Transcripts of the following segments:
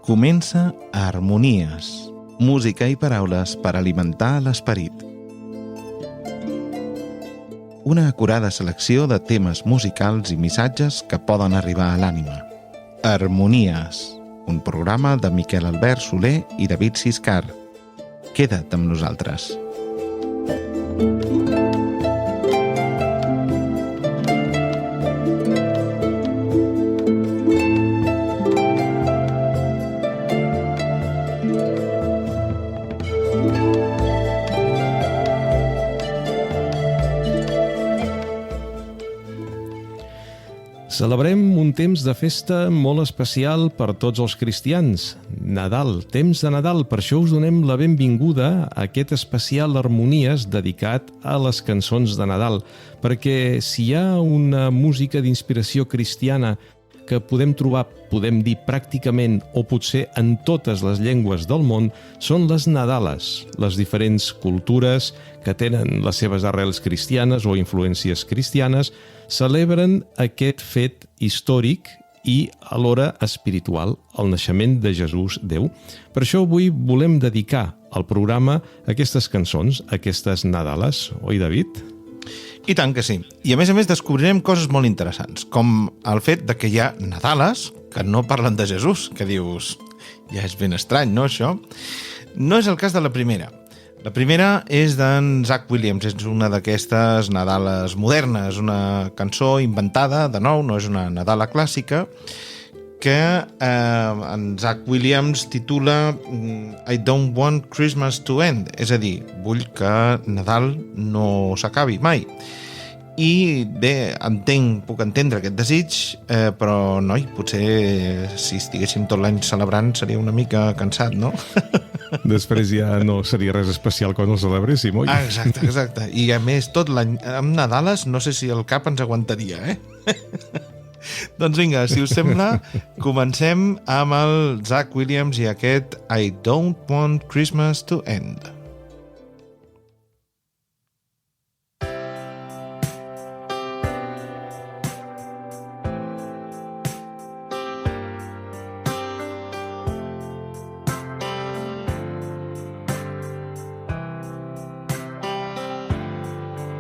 Comença Harmonies, música i paraules per alimentar l'esperit. Una acurada selecció de temes musicals i missatges que poden arribar a l'ànima. Harmonies, un programa de Miquel Albert Soler i David Siscar. Queda't amb nosaltres. Celebrem un temps de festa molt especial per tots els cristians. Nadal, temps de Nadal. Per això us donem la benvinguda a aquest especial Harmonies dedicat a les cançons de Nadal. Perquè si hi ha una música d'inspiració cristiana que podem trobar, podem dir pràcticament o potser en totes les llengües del món, són les Nadales, les diferents cultures que tenen les seves arrels cristianes o influències cristianes, celebren aquest fet històric i alhora espiritual, el naixement de Jesús Déu. Per això avui volem dedicar al programa aquestes cançons, aquestes Nadales, oi, David? I tant que sí. I a més descobrirem coses molt interessants, com el fet de que hi ha Nadales que no parlen de Jesús, que dius, ja és ben estrany, no, això? No és el cas de la primera. La primera és d'en Zach Williams, és una d'aquestes Nadales modernes, una cançó inventada, de nou, no és una Nadala clàssica, que en Zach Williams titula I Don't Want Christmas to End, és a dir, vull que Nadal no s'acabi mai. I bé, puc entendre aquest desig, però noi, potser si estiguéssim tot l'any celebrant seria una mica cansat, no? Després ja no seria res especial quan ho celebréssim, oi? Exacte. I a més, tot l'any amb Nadales no sé si el cap ens aguantaria, Doncs vinga, si us sembla, comencem amb el Zach Williams i aquest I Don't Want Christmas to End.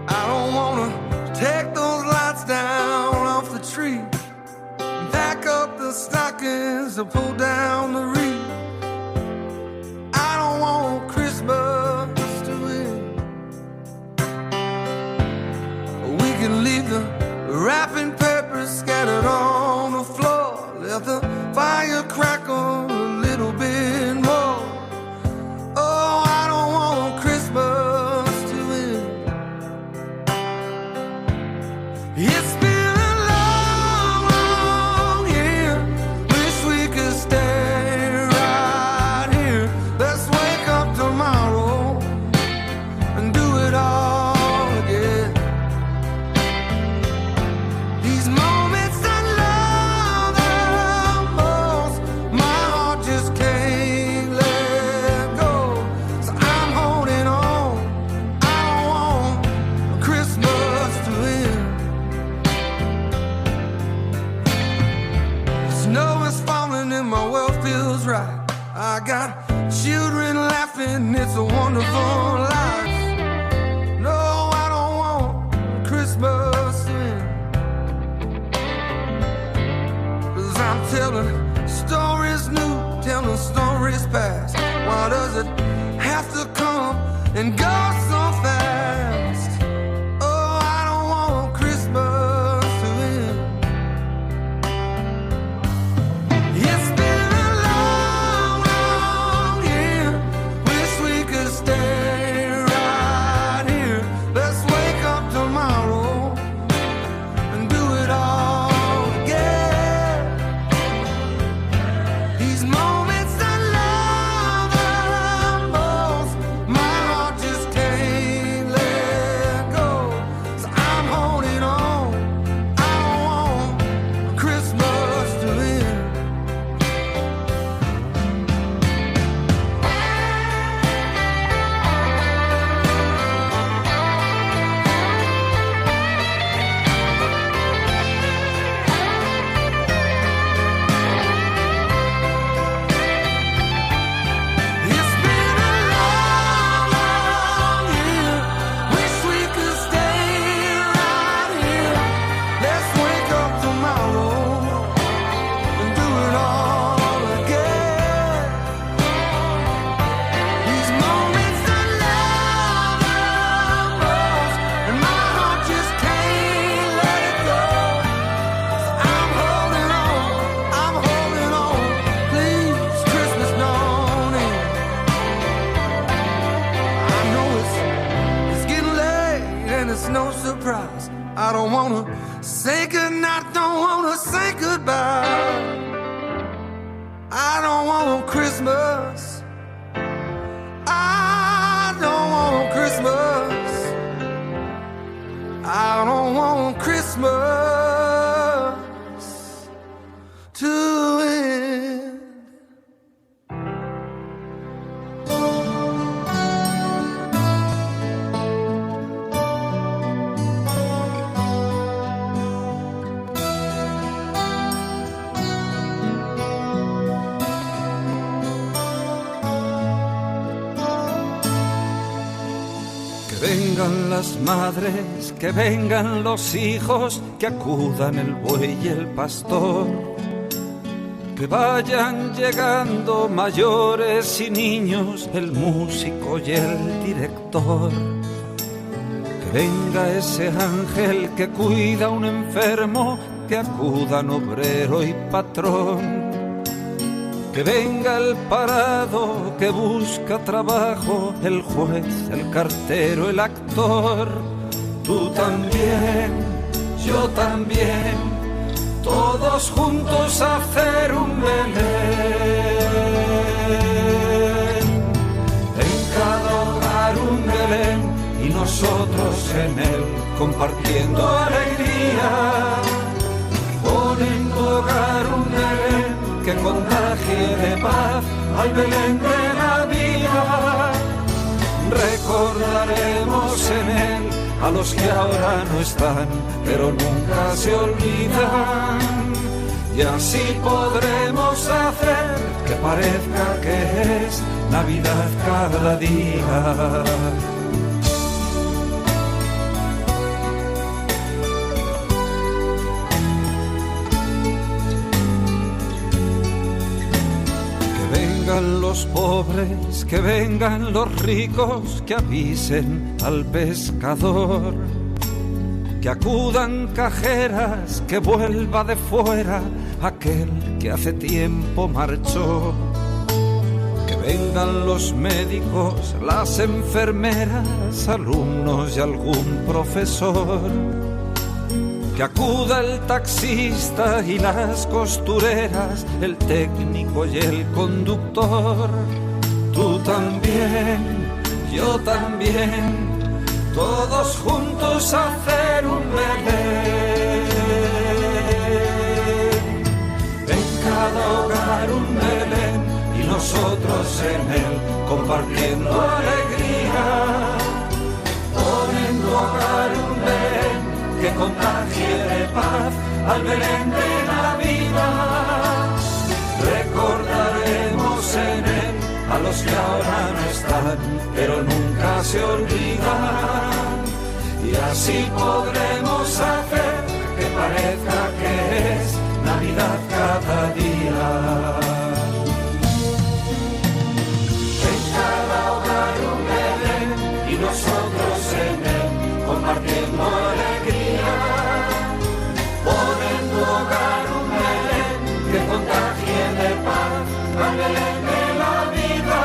I don't wanna take those lights down off the tree, back up the stockings to pull down the wreath. I don't want Christmas to end. We can leave the wrapping paper scattered on the floor, let the fire crackle a little bit more. Oh, I don't want Christmas to end. It's been I got children laughing, it's a wonderful life. No, I don't want Christmas in, 'cause I'm telling stories new, telling stories past. Why does it have to come and go so fast? Oh, I don't want Christmas to end. It's been moments I love the most, my heart just can't I don't wanna say goodnight, don't wanna say goodbye. I don't want Christmas. I don't want Christmas. I don't want Christmas to end. Que vengan las madres, que vengan los hijos, que acudan el buey y el pastor, que vayan llegando mayores y niños, el músico y el director, que venga ese ángel que cuida a un enfermo, que acudan obrero y patrón, que venga el parado que busca trabajo, el juez, el cartero, el actor. Tú también, yo también, todos juntos a hacer un Belén. En cada hogar un Belén y nosotros en él compartiendo alegría. Pon en tu hogar un Belén que contagie de paz al Belén de la vida. Recordaremos en él a los que ahora no están, pero nunca se olvidan. Y así podremos hacer que parezca que es Navidad cada día. Que vengan los pobres, que vengan los ricos, que avisen al pescador, que acudan cajeras, que vuelva de fuera aquel que hace tiempo marchó, que vengan los médicos, las enfermeras, alumnos y algún profesor, que acuda el taxista y las costureras, el técnico y el conductor. Tú también, yo también, todos juntos a hacer un Belén. En cada hogar un Belén y nosotros en él compartiendo alegría. Pon en tu hogar un Belén que contagie de paz al Belén de la vida. Recordaremos en él a los que ahora no están, pero nunca se olvidan. Y así podremos hacer que parezca que es Navidad cada día. En cada hogar un Belén y nosotros en él compartiendo alegría. Pon en tu hogar un Belén que contagie de paz al Belén de la vida.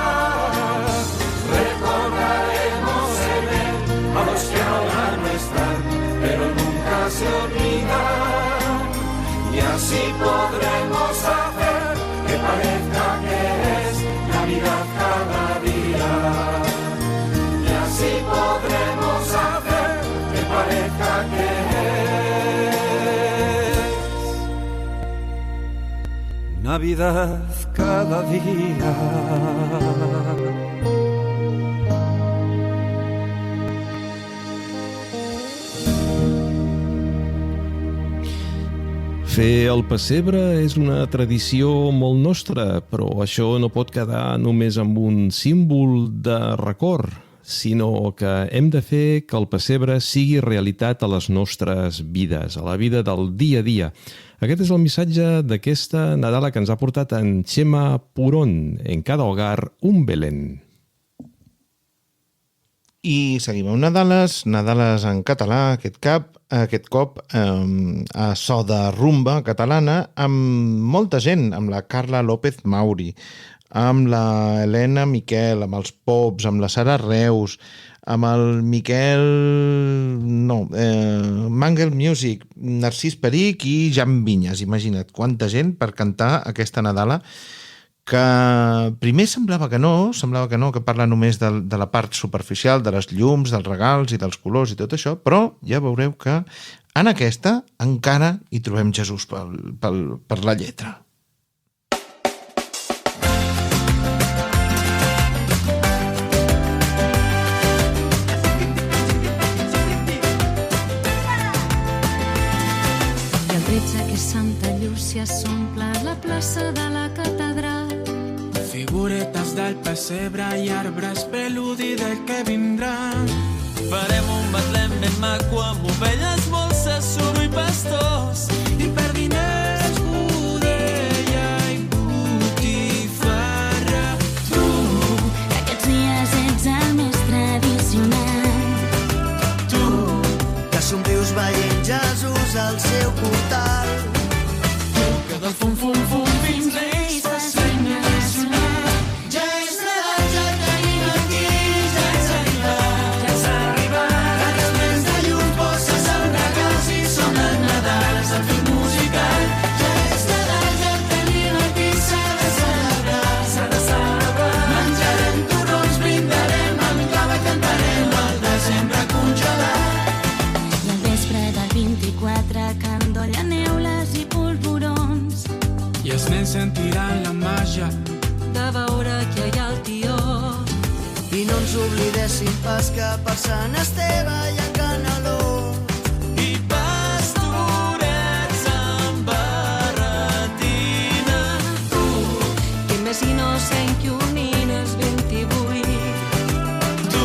Recordaremos en él a los que ahora no están, pero nunca se olvidan. Y así podremos hacer que parezca que es Navidad cada día. Y así podremos hacer que parezca que es Navidad cada día. Fer el pessebre és una tradició molt nostra, però això no pot quedar només amb un símbol de record, sinó que hem de fer que el pessebre sigui realitat a les nostres vides, a la vida del dia a dia. Aquest és el missatge d'aquesta Nadala que ens ha portat en Xema Purón, en cada hogar un Belén. I seguim amb Nadales en català, aquest cop a so de rumba catalana, amb molta gent, amb la Carla López Mauri, amb la Helena Miquel, amb els Pops, amb la Sara Reus, amb el Miquel... No, Mangle Music, Narcís Peric i Jan Vinyes. Imagina't quanta gent per cantar aquesta Nadala, que primer semblava que no, que parla només de la part superficial, de les llums, dels regals i dels colors i tot això, però ja veureu que en aquesta encara hi trobem Jesús per la lletra. Que Santa Llúcia s'omple la plaça de la catedral. Figuretes del pessebre i arbres preludi del que vindrà. Farem un Betlem ben maco amb ovelles, molses, suro i pastors. I per diners, budella i botifarra. Tu, que aquests dies ets el més tradicional. Tu, que somrius veient Jesús al seu portal. Tu, que del fum-fum-fum fins Reis fas feina nacional. Ja és Nadal, ja el tenim aquí, ja és arribat. Ja és arribat. Carres plens de llum, bosses amb regals i sona el Nadal, és el film musical. Ja és Nadal, ja el tenim aquí, s'ha de celebrar. S'ha de celebrar. Menjarem torrons, brindarem amb cava, cantarem el desembre congelat. I al vespre del 24 candolla, neules i polvorons. I els nens sentiran la màgia De veure que hi ha el tió. I no ens oblidéssim pas que per Sant Esteve hi ha Caneló. I pastorets amb barretina. Tu, que més innocent que un nines 28. Tu,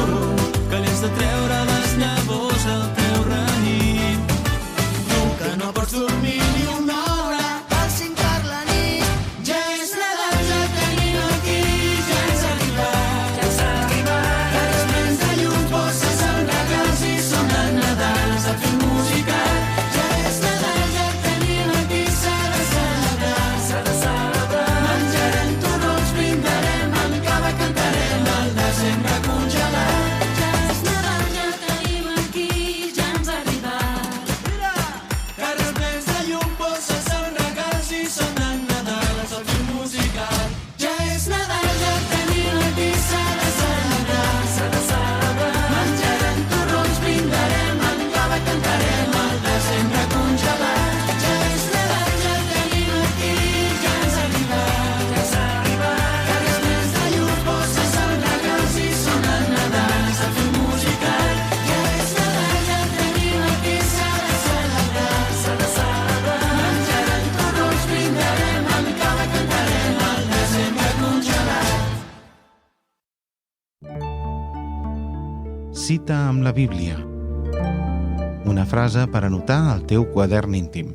que li has de treure les llavors al teu raïm. Tu, que no pots dormir ni una hora Al 5 per la nit, ja és Nadal, ja el tenim aquí, ja és arribat. Ja s'ha arribat. Carres plens de llum, bosses amb regals i sona el Nadal, és el film musical. Ja és Nadal, ja el tenim aquí, s'ha de celebrar. S'ha de celebrar. Menjarem torrons, brindarem amb cava, cantarem el desembre congelat. Ja és Nadal, ja el tenim aquí, ja ens ha arribat. Carres plens de llum, bosses amb regals i sona el Nadal, és el film musical. Ja és Nadal, ja el tenim aquí, s'ha de celebrar. S'ha de celebrar. Menjarem torrons, brindarem amb cava, cantarem el desembre congelat. Ja és Nadal, ja el tenim aquí, ja ens ha arribat. Ja s'ha arribat. Carres plens de llum, bosses amb regals i sona el Nadal, és el film musical. Ja és Nadal, ja el tenim aquí, s'ha de celebrar. S'ha de celebrar. Menjarem torrons, brindarem amb cava, cantarem el desembre congelat. Cita amb la Bíblia. Una frase per anotar al teu quadern íntim.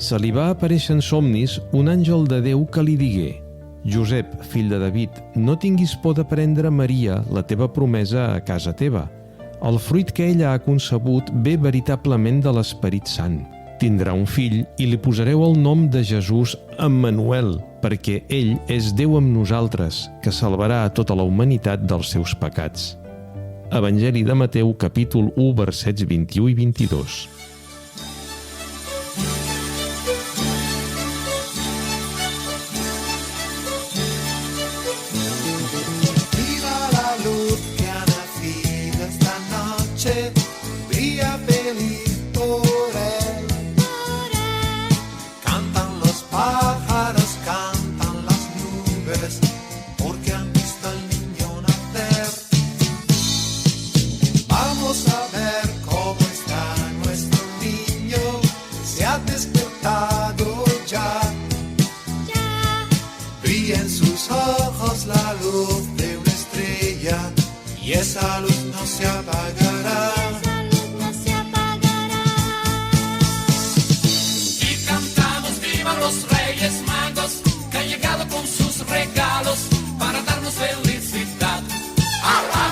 Se li va aparèixer en somnis un àngel de Déu que li digué: Josep, fill de David, no tinguis por de prendre Maria, la teva promesa, a casa teva. El fruit que ella ha concebut ve veritablement de l'Esperit Sant. Tindrà un fill i li posareu el nom de Jesús Emmanuel, perquè ell és Déu amb nosaltres, que salvarà a tota la humanitat dels seus pecats. Evangeli de Mateu, capítol 1, versets 21 i 22. Viva la luz que ha nacido esta noche, brilla feliz por él. Cantan los pájaros, cantan las nubes, porque han visto al niño nacer. Vamos a ver cómo está nuestro niño, se ha despertado ya. Brilla en sus ojos la luz de una estrella, y esa luz no se apagará. Y cantamos viva los Reyes Magos, que han llegado con sus regalos para darnos felicidad. ¡Ah, ah!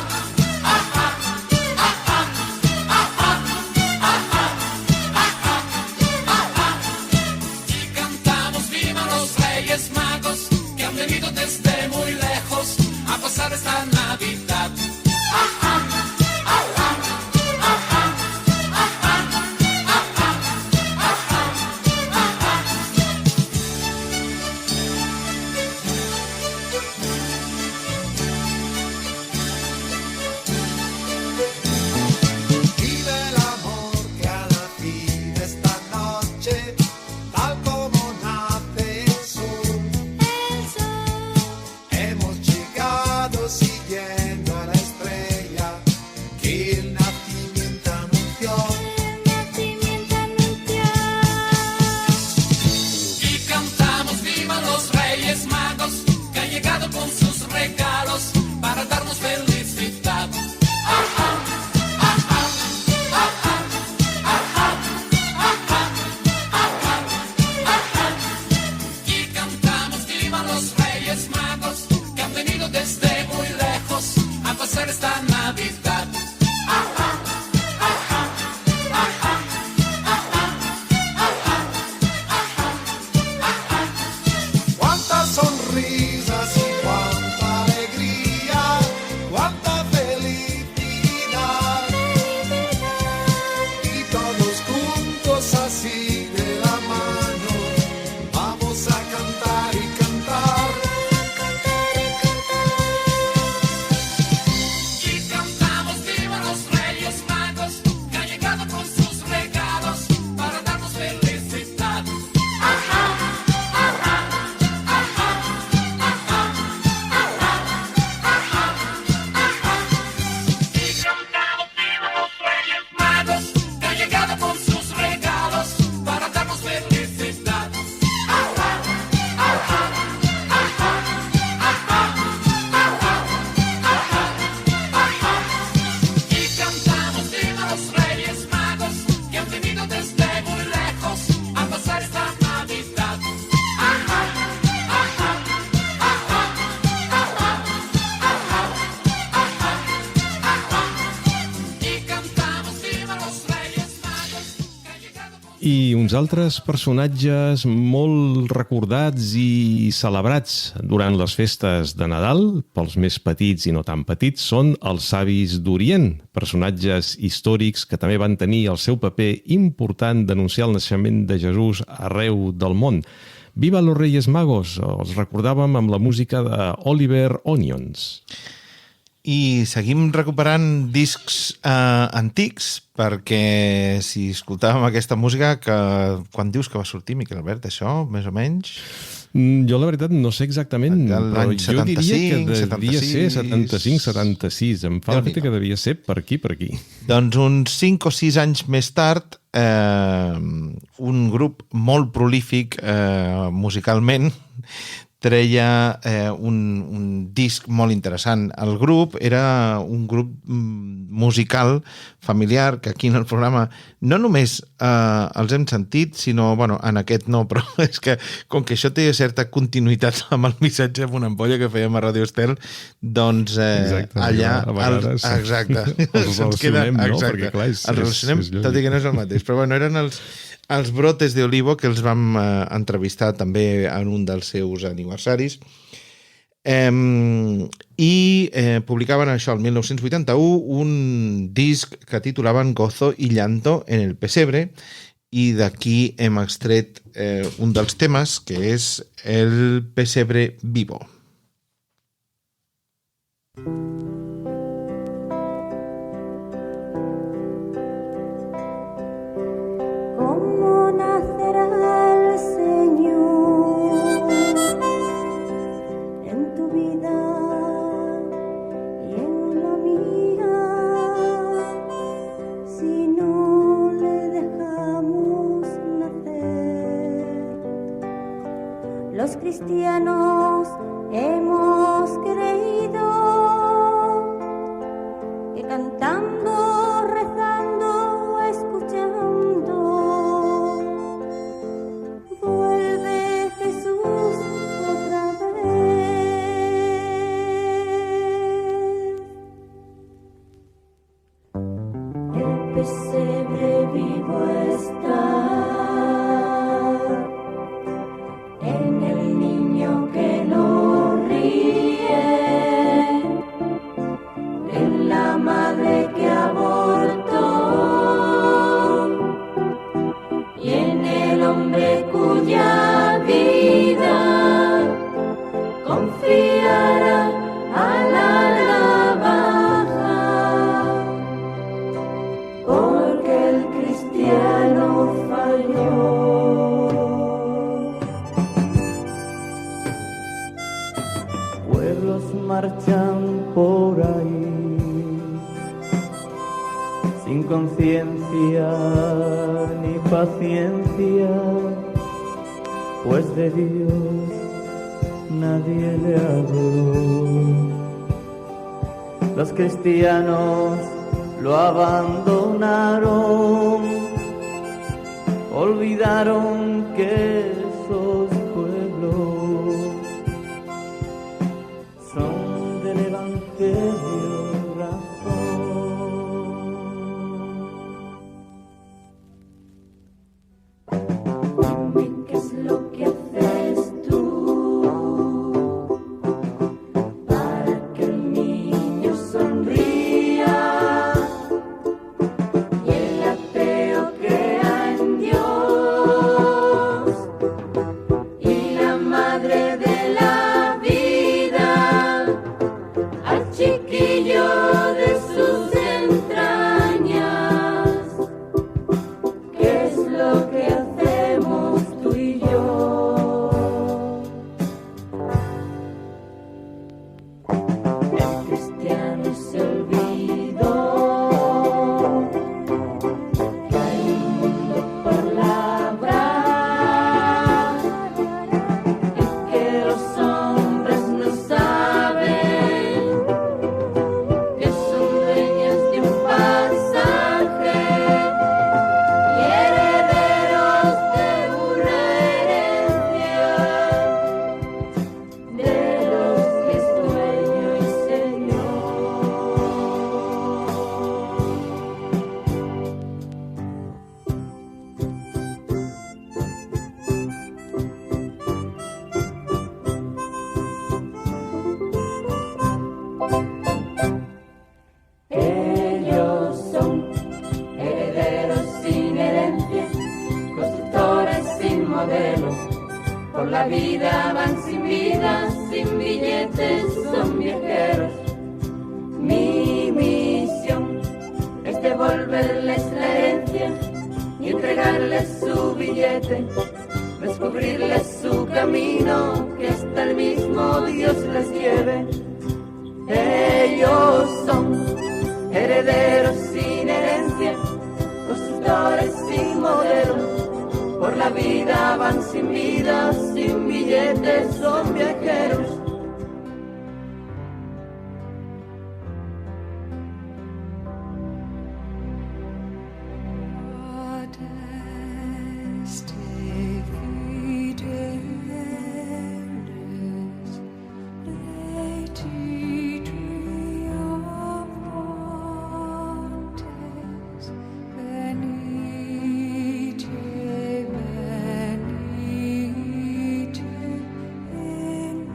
venido desde muy lejos a pasar esta Navidad. I uns altres personatges molt recordats i celebrats durant les festes de Nadal, pels més petits i no tan petits, són els savis d'Orient, personatges històrics que també van tenir el seu paper important d'anunciar el naixement de Jesús arreu del món. Viva los Reyes Magos! Els recordàvem amb la música d'Oliver Onions. I seguim recuperant discs antics, perquè si escoltàvem aquesta música, que quan dius que va sortir, Miquel Albert, això, més o menys? Jo la veritat no sé exactament, però L'any jo diria que 75, devia ser 76. 75-76. Em fa l'efecte que devia ser per aquí. Doncs uns 5 o 6 anys més tard, un grup molt prolífic musicalment treia un disc molt interessant. El grup era un grup musical familiar que aquí en el programa no només els hem sentit, sinó, bueno, en aquest no, però és que com que això té certa continuïtat amb el missatge amb una ampolla que fèiem a Radio Estel, doncs allà... A vegades exacte. els relacionem, no? Exacte. Perquè, clar, els relacionem, tot i que no és el mateix. Però bueno, eren els Brotes de Olivo, que els vam entrevistar també en un dels seus aniversaris. I publicaven això el 1981, un disc que titulaven Gozo y Llanto en el Pesebre, i d'aquí hem extret un dels temes, que és el Pesebre Vivo. Los cristianos hemos creído que cantando, rezando, escuchando, vuelve Jesús otra vez. El pesebre vivo está. En el niño que lo confiará a la navaja, porque el cristiano falló. Pueblos marchan por ahí sin conciencia ni paciencia, pues de Dios nadie le habló. Los cristianos lo abandonaron, olvidaron que esos pueblos son del Evangelio razón. Dime qué es lo que haces tú para que el niño sonría y el ateo crea en Dios y la madre de la vida al chiquillo de sus entrañas. ¿Qué es lo que hacemos tú y yo? El cristiano se olvidó que hay un mundo por labrar y que los hombres no saben que son dueños de un pasaje y herederos de una herencia de los que es dueño y señor. Ellos son herederos sin herencia, constructores sin modelo, por la vida van sin vida, sin billetes, son viajeros. Mi misión es devolverles la herencia y entregarles su billete, descubrirles su camino, que hasta el mismo Dios les lleve. Ellos son herederos sin herencia, constructores sin modelo, por la vida van sin vida, sin billetes, son viajeros. Venite in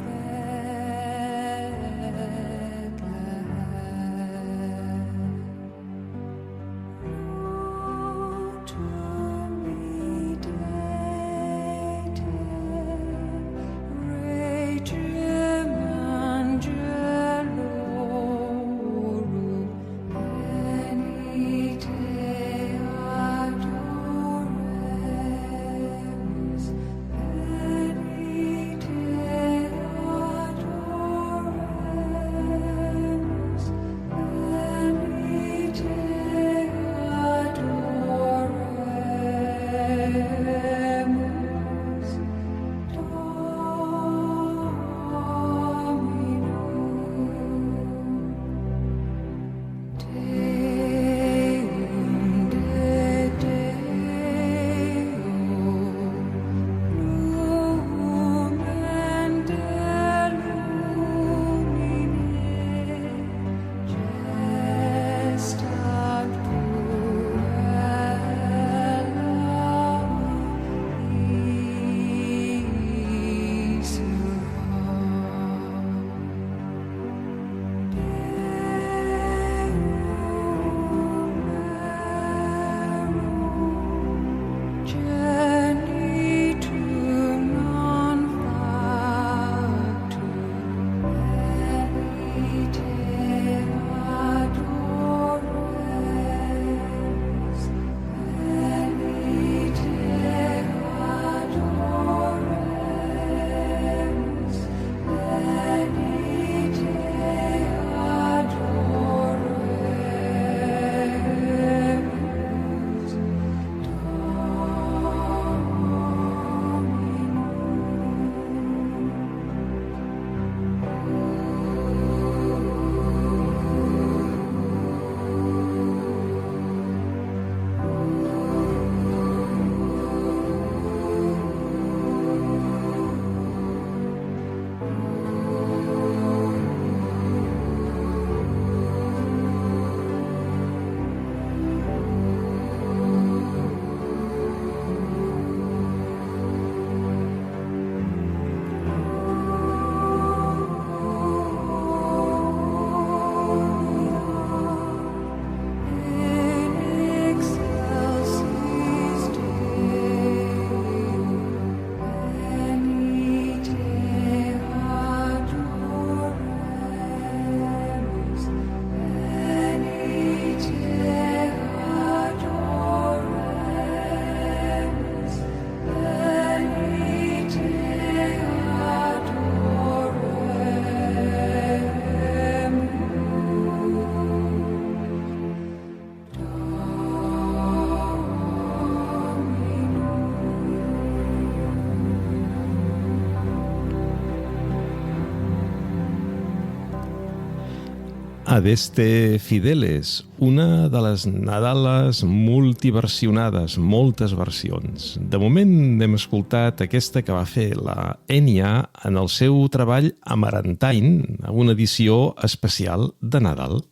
Adeste Fideles, una de les Nadales multiversionades, moltes versions. De moment hem escoltat aquesta que va fer la Enya en el seu treball Amarantine, una edició especial de Nadal.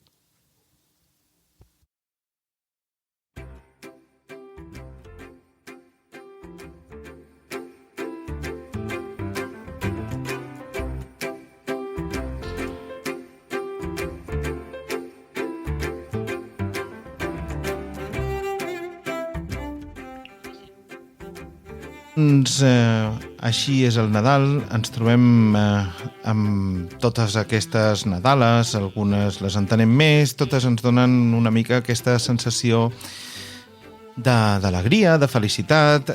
Així és el Nadal, ens trobem amb totes aquestes Nadales, algunes les entenem més, totes ens donen una mica aquesta sensació d'alegria, de felicitat,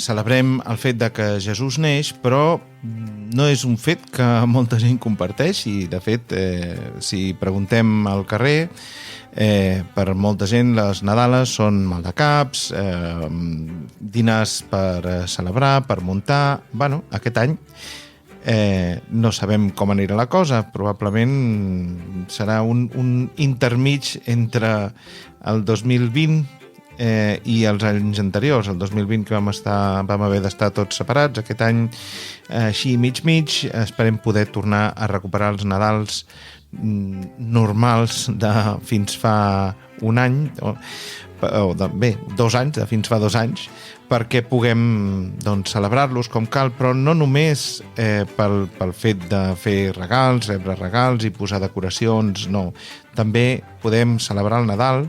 celebrem el fet de que Jesús neix, però no és un fet que molta gent comparteix i, de fet, si preguntem al carrer, per molta gent les Nadales són maldecaps, dinars per celebrar, per muntar. Bueno, aquest any no sabem com anirà la cosa, probablement serà un intermig entre el 2020 i els anys anteriors, el 2020 que vam haver d'estar tots separats, aquest any així mig, esperem poder tornar a recuperar els Nadals normals de fins fa un any, bé, 2 anys, de fins fa 2 anys, perquè puguem celebrar-los com cal, però no només pel fet de fer regals, rebre regals i posar decoracions, no. També podem celebrar el Nadal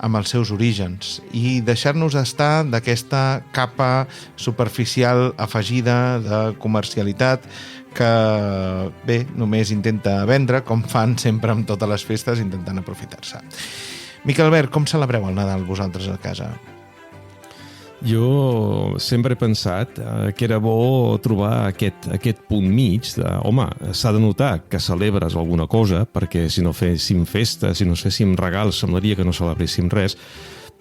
amb els seus orígens i deixar-nos estar d'aquesta capa superficial afegida de comercialitat que, bé, només intenta vendre, com fan sempre amb totes les festes, intentant aprofitar-se. Miquel Albert, com celebreu el Nadal vosaltres a casa? Jo sempre he pensat que era bo trobar aquest punt mig de, home, s'ha de notar que celebres alguna cosa, perquè si no féssim festa, si no féssim regals, semblaria que no celebréssim res,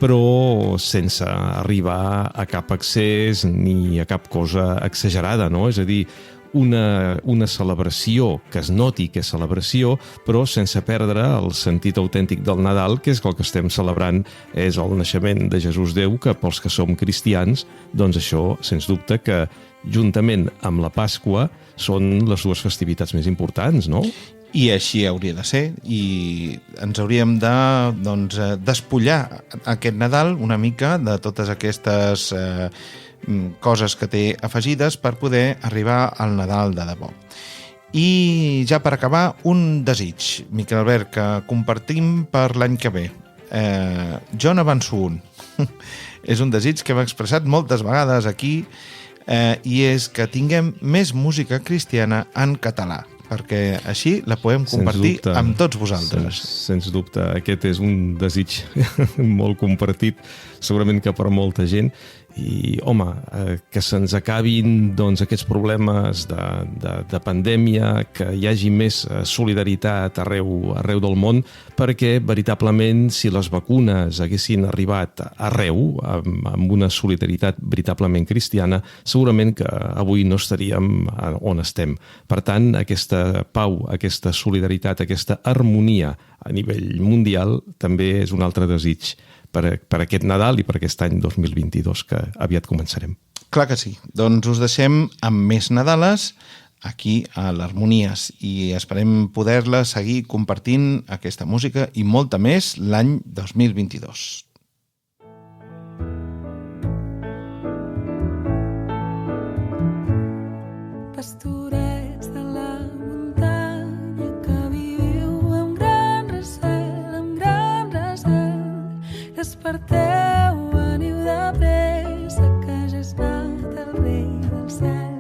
però sense arribar a cap excés ni a cap cosa exagerada, no? És a dir, una celebració que es noti que és celebració, però sense perdre el sentit autèntic del Nadal, que és el que estem celebrant, és el naixement de Jesús Déu, que pels que som cristians, doncs això, sens dubte, que juntament amb la Pasqua són les dues festivitats més importants, no? I així hauria de ser, i ens hauríem de despullar aquest Nadal una mica de totes aquestes coses que té afegides per poder arribar al Nadal de debò. I ja per acabar, un desig, Miquel Albert, que compartim per l'any que ve. Jo n'avanço un. És un desig que hem expressat moltes vegades aquí i és que tinguem més música cristiana en català, perquè així la podem compartir amb tots vosaltres. Sens dubte, aquest és un desig molt compartit, segurament que per molta gent, i home, que se'ns acabin doncs, aquests problemes de pandèmia, que hi hagi més solidaritat arreu del món, perquè veritablement si les vacunes haguessin arribat arreu amb una solidaritat veritablement cristiana, segurament que avui no estaríem on estem. Per tant, aquesta pau, aquesta solidaritat, aquesta harmonia a nivell mundial també és un altre desig per aquest Nadal i per aquest any 2022 que aviat començarem. Clar que sí. Doncs us deixem amb més Nadales aquí a l'Harmonies i esperem poder-la seguir compartint aquesta música i molta més l'any 2022. Pastorets de la muntanya que viviu amb gran recel, desperteu, veniu de pressa que ja és nat el rei del cel.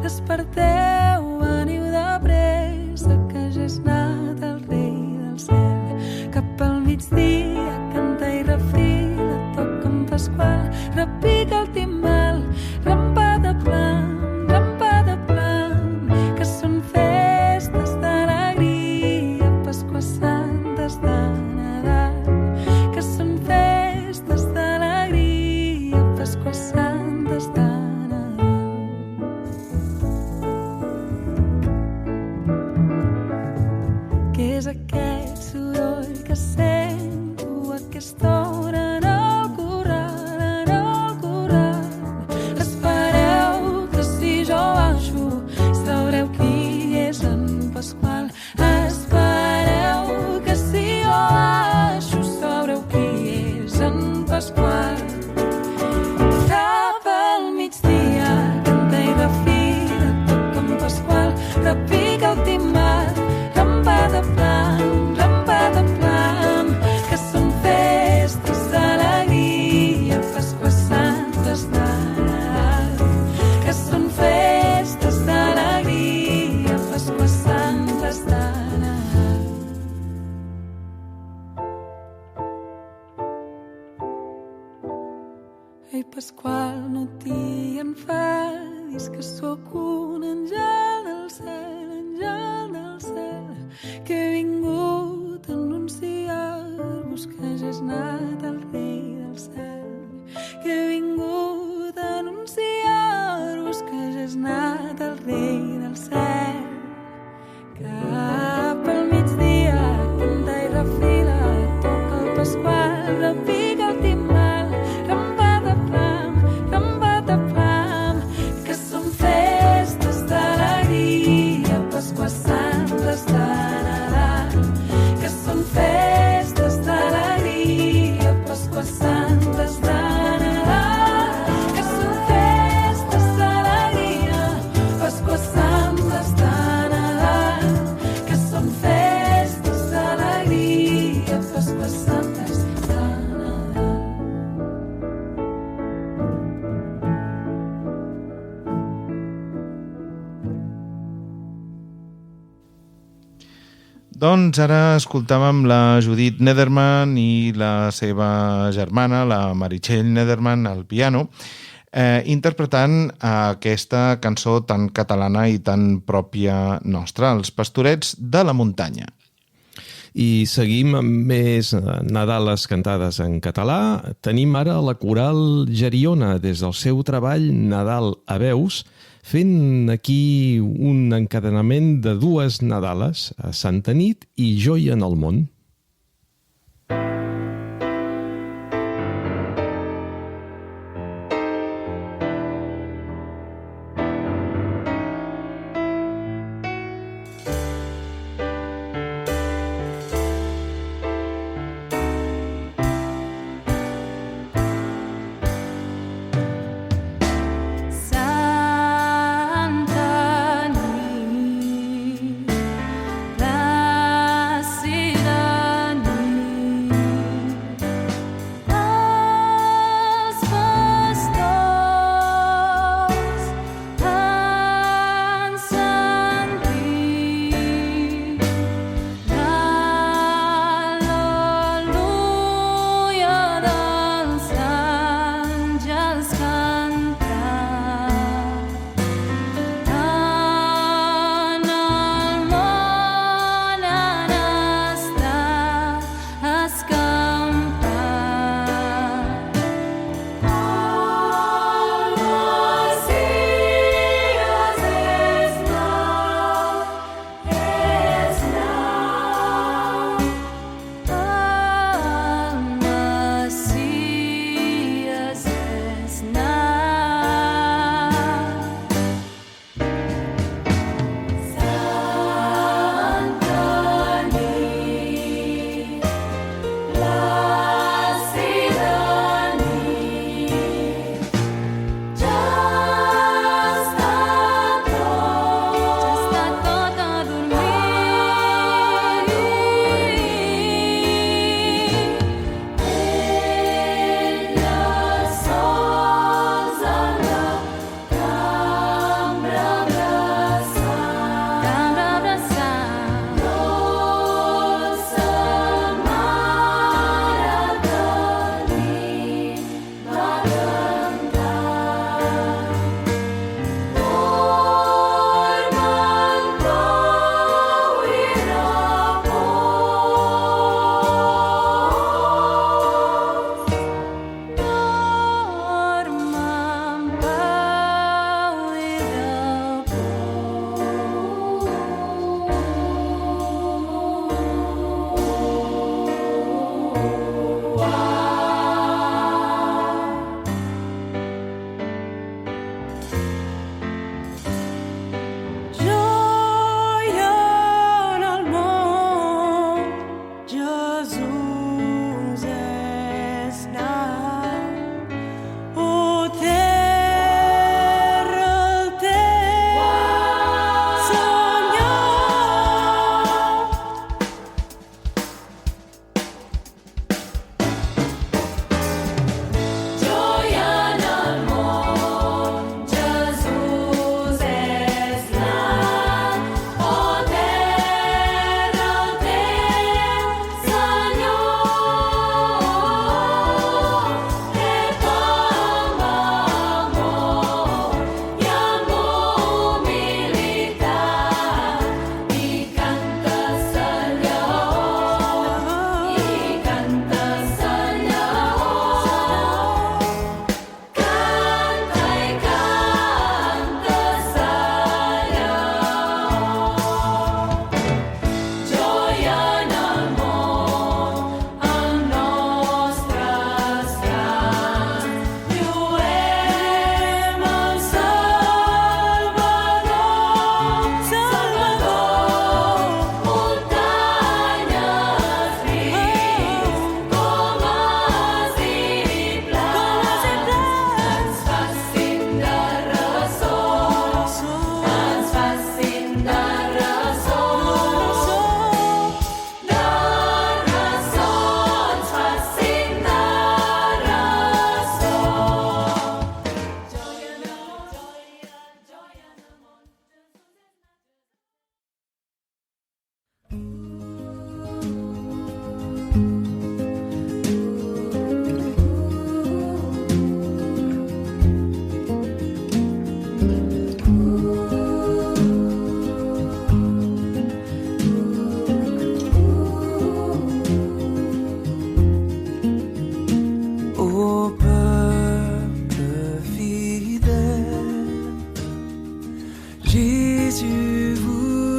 Desperteu, veniu de pressa que ja és nat el rei del cel. Cap al migdia canta i refila, toca en Pasqual, repica el timbal, rampa de plan, que són festes d'alegria, Pasqua Santes de Nadal, que són festes d'alegria, Pasqua Santes de Nadal. Què és aquest soroll que sento a aquesta hora en el corral? Espereu que si jo baixo sabreu qui és en Pasqual. Espereu que si jo baixo sabreu qui és en Pasqual. Cap al migdia canta i refila, toca en Pasqual, repica el timbal, rampa de plan, que són festes d'alegria, Pasqua Santes de Nadal, que són festes d'alegria, Pasqua Santes de Nadal. Ei, Pasqual, no t'hi enfadis, que sóc un àngel del cel, que he vingut a anunciar-vos que ja és nat el rei del cel, que he vingut a anunciar-vos que ja és nat el rei del cel. Cap al migdia canta i refila, toca el Pasqual, repica el timbal, rampa de plan, que són festes d'alegria, Pasqua Santes de Nadal, que són festes d'alegria, Pasqua Santes de Nadal, que són festes d'alegria, Pasqua Santes de Nadal, que són festes d'alegria, Pasqua Santes de Nadal. Doncs ara escoltàvem la Judith Nederman i la seva germana, la Meritxell Nederman, al piano, interpretant aquesta cançó tan catalana i tan pròpia nostra, Els Pastorets de la Muntanya. I seguim amb més Nadales cantades en català. Tenim ara la coral Geriona des del seu treball Nadal a veus, fent aquí un encadenament de dues Nadales, a Santa Nit i Joia en el món. Santa nit, la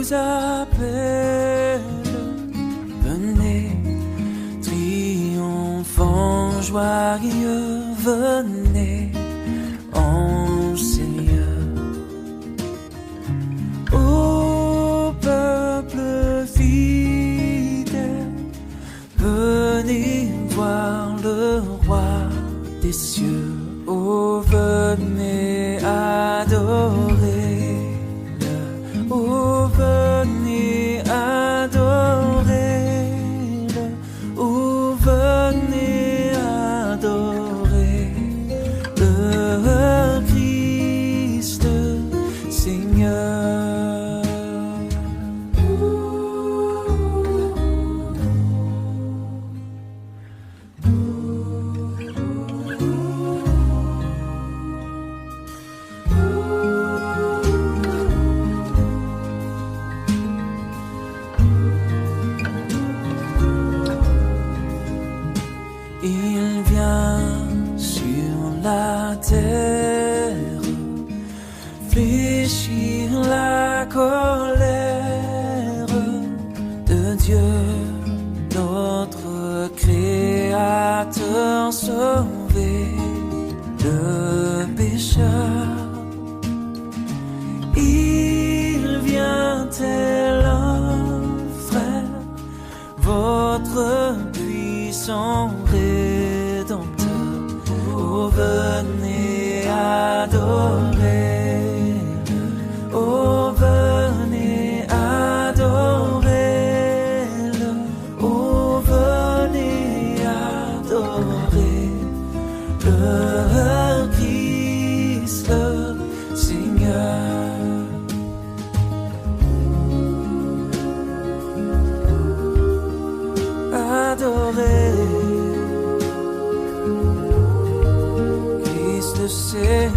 vous appelle. Venez, triomphant, joyeux, venez en Seigneur. Ô peuple fidèle, venez voir le roi des cieux. Oh, venez adorer-le. Oh, venez adorer-le. Oh, venez adorer le Christ Seigneur. Il vient sur la terre fléchir la colère de Dieu, notre Créateur, sauver le pécheur. Il vient tel un frère, votre puissant Rédempteur. Oh, venez adorer-le. Oh, venez adorer-le. Oh, venez adorer le Christ Seigneur. Adorer Christ le Seigneur.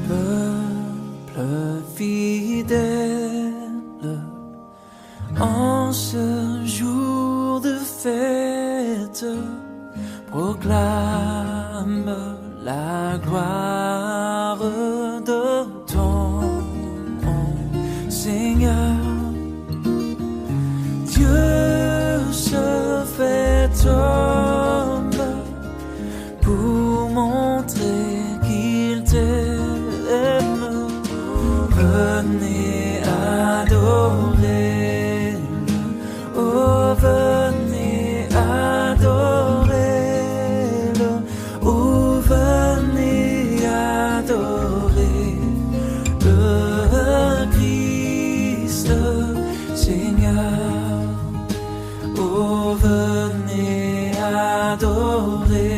Peuple fidèle, en ce jour de fête, proclame la gloire de ton Seigneur. Dieu se fait homme pour montrer qu'il t'aime. Venez adorer-le. Oh, venez adorer-le. Oh, venez adorer le Christ Seigneur. Oh, venez adorer-le.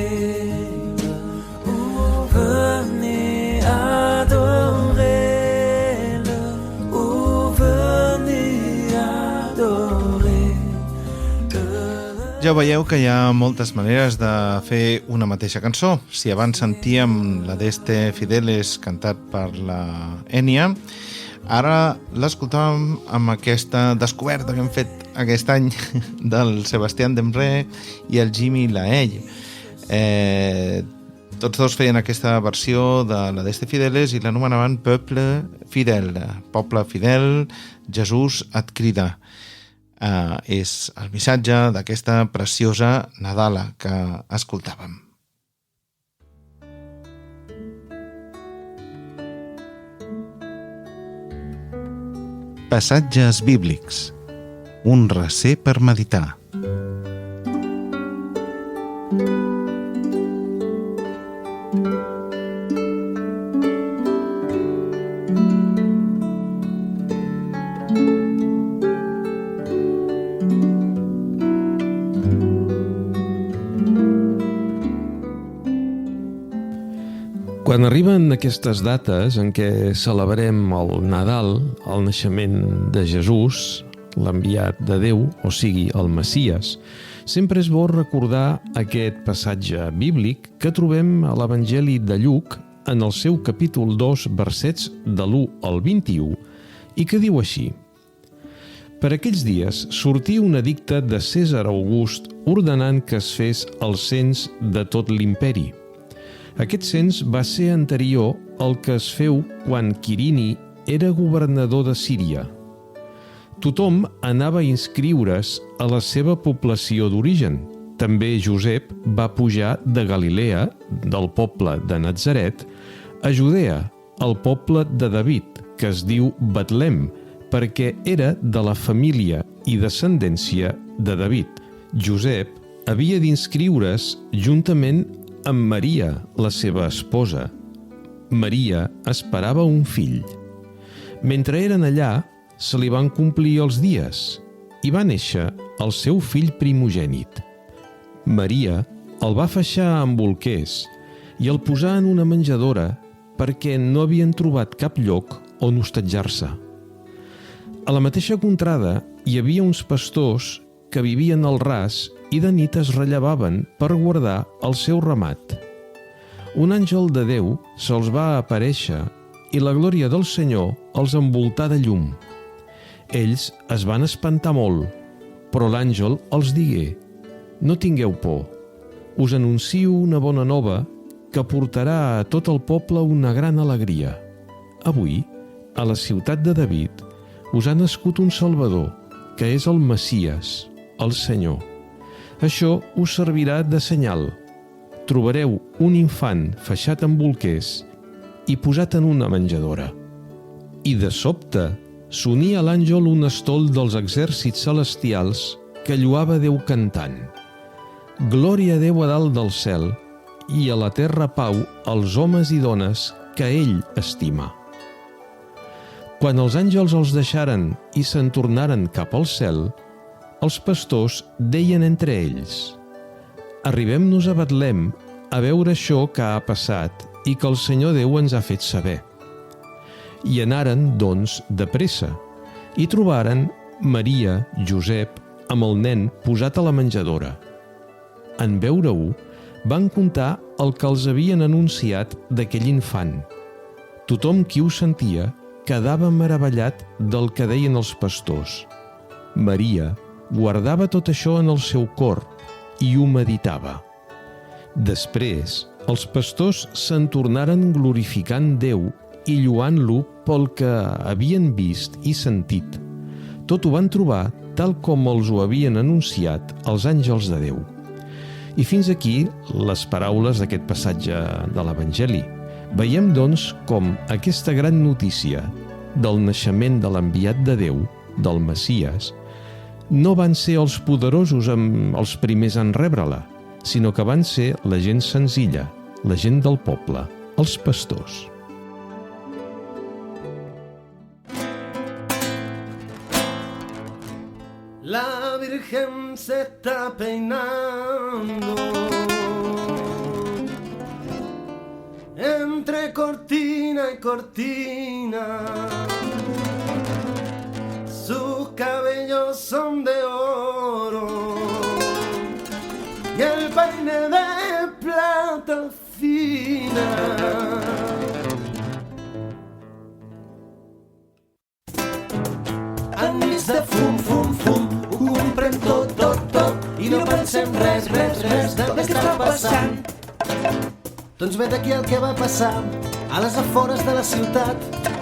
Oh, venez adorer. Ja veieu que hi ha moltes maneres de fer una mateixa cançó. Si abans sentíem la d'Este Fideles cantat per la Enya, ara l'escoltàvem amb aquesta descoberta que hem fet aquest any del Sebastián Demré i el Jimmy Laell. Tots dos feien aquesta versió de la d'Este Fideles i l'anomenaven Peuple Fidel, poble fidel, Jesús et crida. És el missatge d'aquesta preciosa Nadala que escoltàvem. Passatges bíblics. Un recer per meditar. Quan arriben aquestes dates en què celebrem el Nadal, el naixement de Jesús, l'enviat de Déu, o sigui, el Messies, Sempre és bo recordar aquest passatge bíblic que trobem a l'Evangeli de Lluc en el seu capítol 2, versets de l'1 al 21, i que diu així: Per aquells dies sortia un edicte de Cèsar August ordenant que es fes el cens de tot l'imperi. Aquest cens va ser anterior al que es feu quan Quirini era governador de Síria. Tothom anava a inscriure's a la seva població d'origen. També Josep va pujar de Galilea, del poble de Natzaret, a Judea, al poble de David, que es diu Betlem, perquè era de la família i descendència de David. Josep havia d'inscriure's juntament amb Maria, la seva esposa. Maria esperava un fill. Mentre eren allà, se li van complir els dies i va néixer el seu fill primogènit. Maria el va feixar amb bolquers i el posà en una menjadora perquè no havien trobat cap lloc on hostatjar-se. A la mateixa contrada hi havia uns pastors que vivien al ras i de nit es rellevaven per guardar el seu ramat. Un àngel de Déu se'ls va aparèixer i la glòria del Senyor els envoltà de llum. Ells es van espantar molt, però l'àngel els digué: No tingueu por, us anuncio una bona nova que portarà a tot el poble una gran alegria. Avui, a la ciutat de David, us ha nascut un Salvador, que és el Messies, el Senyor. Això us servirà de senyal. Trobareu un infant feixat amb bolquers i posat en una menjadora. I de sobte s'unia a l'àngel un estol dels exèrcits celestials que lloava Déu cantant: Glòria a Déu a dalt del cel i a la terra pau als homes i dones que ell estima. Quan els àngels els deixaren i se'n tornaren cap al cel, els pastors deien entre ells: Arribem-nos a Betlem a veure això que ha passat i que el Senyor Déu ens ha fet saber. I anaren, doncs, de pressa, i trobaren Maria, Josep, amb el nen posat a la menjadora. En veure-ho, van contar el que els havien anunciat d'aquell infant. Tothom qui ho sentia quedava meravellat del que deien els pastors. Maria guardava tot això en el seu cor i ho meditava. Després, els pastors se'n tornaren glorificant Déu i lloant-lo pel que havien vist i sentit. Tot ho van trobar tal com els ho havien anunciat els àngels de Déu. I fins aquí les paraules d'aquest passatge de l'Evangeli. Veiem, doncs, com aquesta gran notícia del naixement de l'enviat de Déu, del Messies, no van ser els poderosos els primers en rebre-la, sinó que van ser la gent senzilla, la gent del poble, els pastors. La Virgen se está peinando entre cortina y cortina. Sus cabellos son de oro y el peine de plata fina. Enmig de fum, fum, fum, ho comprem tot, tot, tot, i no pensem res, res, res del que està passant. Doncs vet aquí el que va passar a les afores de la ciutat.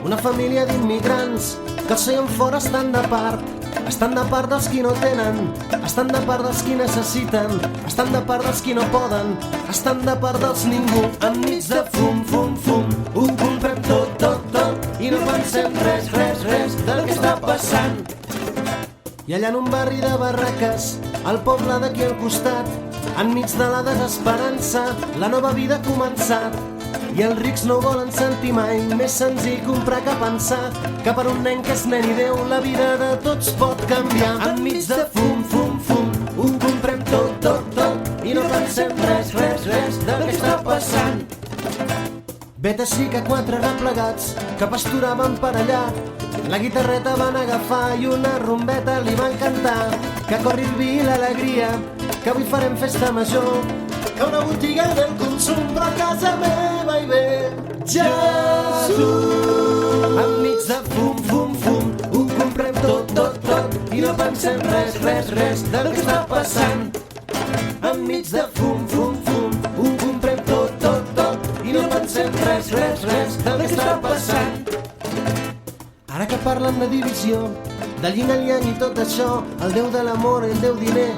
Una família d'immigrants que els feien fora estan de part. Estan de part dels qui no tenen, estan de part dels qui necessiten, estan de part dels qui no poden, estan de part dels ningú. Enmig de fum, fum, fum, ho comprem tot, tot, tot, i no pensem res, res, res del que està passant. I allà en un barri de barraques, al poble d'aquí al costat, enmig de la desesperança, la nova vida ha començat. I els rics no volen sentir mai més senzill comprar que pensar que per un nen que és nen i Déu la vida de tots pot canviar. Enmig de fum, fum, fum, ho comprem tot, tot, tot, i no pensem res, res, res del que està passant. Vet així que quatre replegats que pasturaven per allà la guitarreta van agafar i una rumbeta li van cantar, que corri el vi i l'alegria, que avui farem festa major, que una botiga del consum, però a casa meva hi ve Jesús. Enmig de fum, fum, fum, ho comprem tot, tot, tot, i no pensem res, res, res del que està passant. Enmig de fum, fum, fum, ho comprem tot, tot, tot, i no pensem res, res, res del que està passant. Ara que parlen de divisió, del yin al yang i tot això, el déu de l'amor, el déu diner,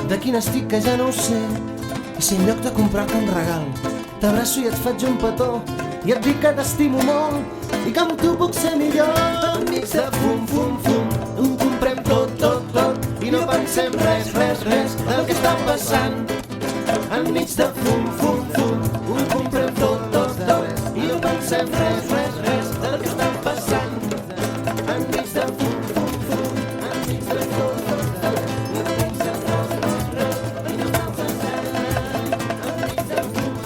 de quin estic que ja no ho sé. I si en lloc de comprar-te un regal, t'abraço i et faig un petó, i et dic que t'estimo molt, i que amb tu puc ser millor. Enmig de fum, fum, fum, ho comprem tot, tot, tot, i no pensem res, res, res del que està passant. Enmig de fum, fum, fum, ho comprem tot, tot, tot, i no pensem res, res, res del que està passant. Enmig de fum, fum, fum, enmig de tot, tot, tot, i no pensem res, res, res, i no pensem res, enmig de fum,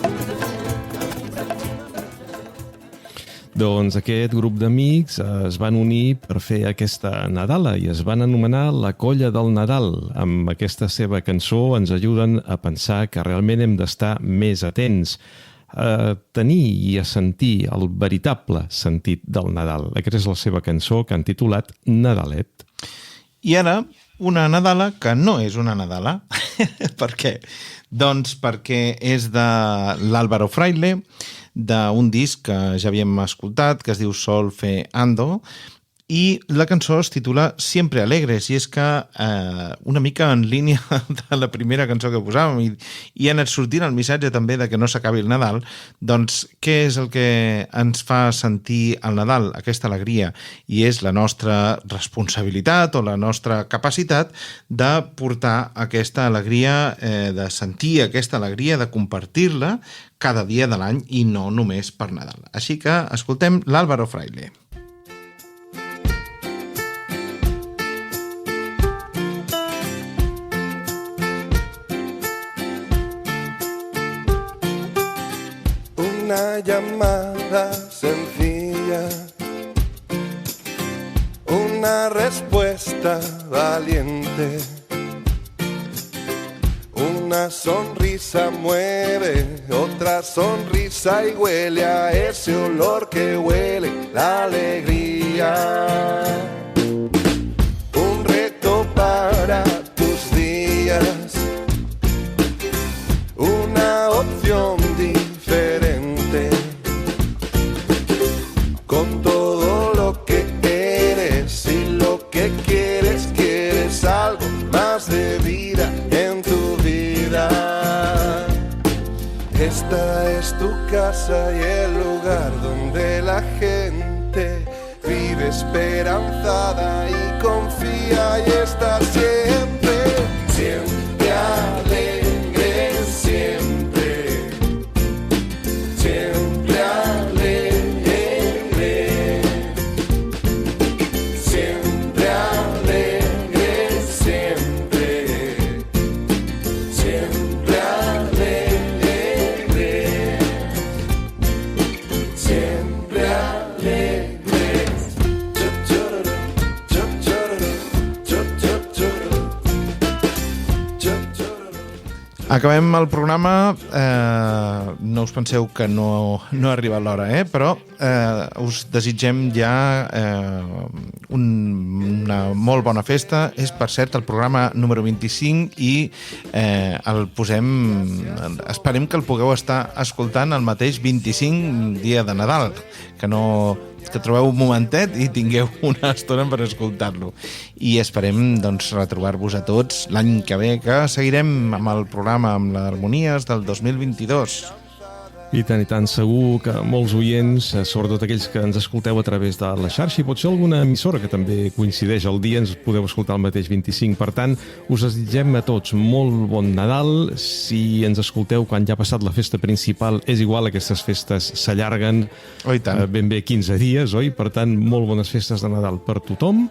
Doncs aquest grup d'amics es van unir per fer aquesta Nadala i es van anomenar la Colla del Nadal. Amb aquesta seva cançó ens ajuden a pensar que realment hem d'estar més atents a tenir i a sentir el veritable sentit del Nadal. Aquesta és la seva cançó que han titulat Nadalet. I ara, una Nadala que no és una Nadala. Per què? Doncs perquè és de l'Álvaro Fraile, d'un disc que ja havíem escoltat, que es diu Sol Fe Ando, i la cançó es titula Siempre Alegres, i és que una mica en línia de la primera cançó que posàvem i ha anat sortint el missatge també de que no s'acabi el Nadal, doncs què és el que ens fa sentir el Nadal, aquesta alegria? I és la nostra responsabilitat o la nostra capacitat de portar aquesta alegria, de sentir aquesta alegria, de compartir-la cada dia de l'any i no només per Nadal. Així que escoltem l'Álvaro Fraile. Una llamada sencilla, una respuesta valiente, una sonrisa mueve otra sonrisa y huele a ese olor que huele la alegría. Un reto para tus días, una opción diferente, con todo lo que eres y lo que quieres, quieres algo más de vida en tu vida. Esta es tu casa y el lugar donde la gente vive esperanzada y confía y está siempre, siempre alegre, siempre, siempre alegre, siempre alegre, siempre, siempre alegre, siempre alegre. Acabem el programa, no us penseu que no ha arribat l'hora, però us desitgem ja una molt bona festa. És, per cert, el programa número 25 i el posem... Esperem que el pugueu estar escoltant el mateix 25 dia de Nadal, que trobeu un momentet i tingueu una estona per escoltar-lo. I esperem doncs, retrobar-vos a tots l'any que ve, que seguirem amb el programa, amb les harmonies del 2022. I tant segur que molts oients, sobretot aquells que ens escolteu a través de la xarxa i potser alguna emissora que també coincideix el dia, ens podeu escoltar el mateix 25. Per tant, us desitgem a tots molt bon Nadal. Si ens escolteu quan ja ha passat la festa principal, és igual, aquestes festes s'allarguen ben bé 15 dies, oi? Per tant, molt bones festes de Nadal per tothom.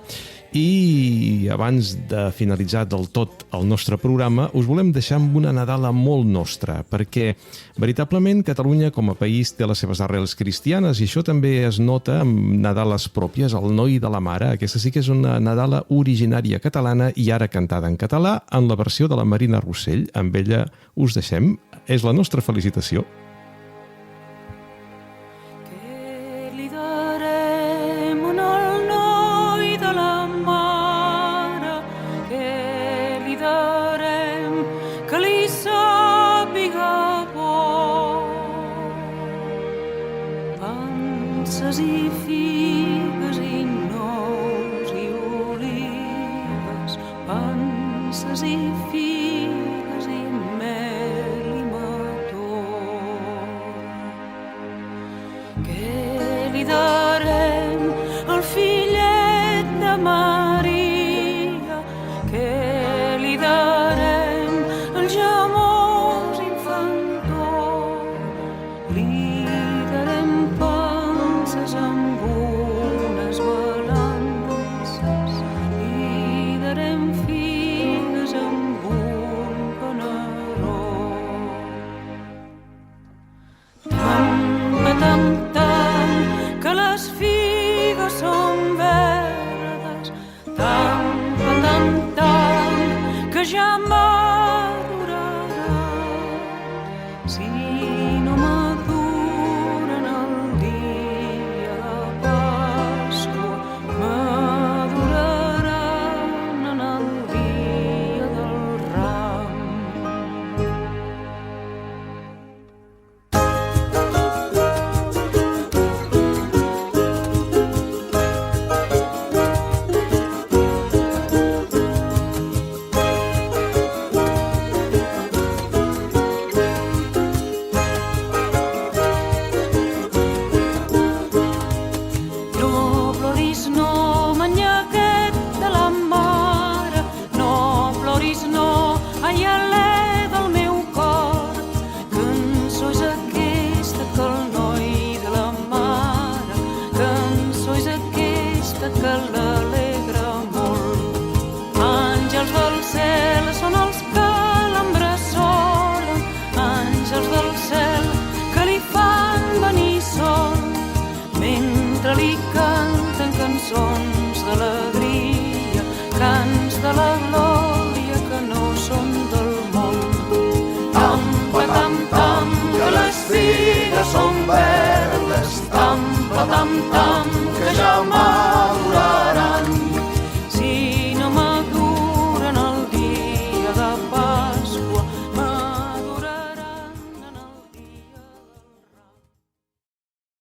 I abans de finalitzar del tot el nostre programa, us volem deixar amb una Nadala molt nostra, perquè veritablement Catalunya com a país té les seves arrels cristianes i això també es nota amb Nadales pròpies, el Noi de la Mare. Aquesta sí que és una Nadala originària catalana i ara cantada en català en la versió de la Marina Rossell. Amb ella us deixem. És la nostra felicitació. I figues i nous i olives, panses i figues i mel i mató. Què li darem al fillet de Maria? Què li darem al gemós infantó? Li darem amb unes balances, li darem figues amb un panaró. Tam, que les figues són verdes, tam, que ja maduraran. Si no maduren el dia maduraran en el dia del ram. Que l'alegra molt. Àngels del cel són els que l'embressolen, àngels del cel que li fan venir sol, mentre li canten cançons d'alegria, cants de la glòria que no són del món. Tam, que les figues són verdes, tam, que ja maduren.